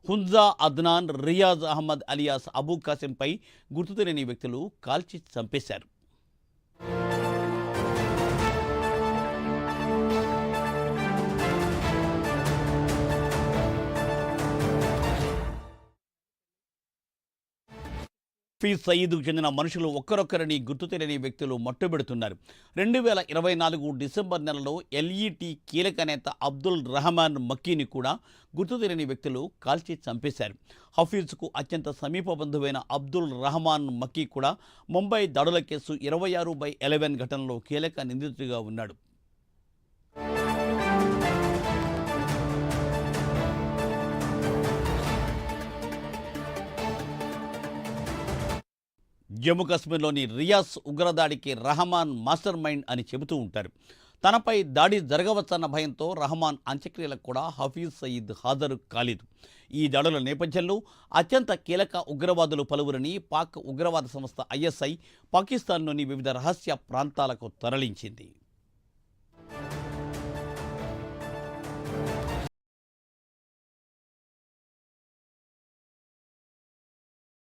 Hunza Adnan Riyaz Ahmed alias Abu కాసింపై గుర్తు తెలియని వ్యక్తులు కాల్చి చంపేశారు. హఫీజ్ సయీద్కు చెందిన మనుషులు ఒక్కరొక్కరిని గుర్తు తెలియని వ్యక్తులు మట్టుబెడుతున్నారు. 2024 డిసెంబర్ నెలలో ఎల్ఈటీ కీలక నేత అబ్దుల్ రహమాన్ మక్కీని కూడా గుర్తు తెలియని వ్యక్తులు కాల్చి చంపేశారు. హఫీజ్కు అత్యంత సమీప బంధువైన అబ్దుల్ రహమాన్ మక్కీ కూడా ముంబై దాడుల కేసు 26/11 ఘటనలో కీలక నిందితుడిగా ఉన్నాడు. జమ్మూ కాశ్మీర్లోని రియాస్ ఉగ్రదాడికి రహమాన్ మాస్టర్ మైండ్ అని చెబుతూ ఉంటారు. తనపై దాడి జరగవచ్చన్న భయంతో రహమాన్ అంత్యక్రియలకు కూడా హఫీజ్ సయీద్ హాజరు కాలేదు. ఈ దాడుల నేపథ్యంలో అత్యంత కీలక ఉగ్రవాదులు పలువురిని పాక్ ఉగ్రవాద సంస్థ ISI పాకిస్తాన్లోని వివిధ రహస్య ప్రాంతాలకు తరలించింది.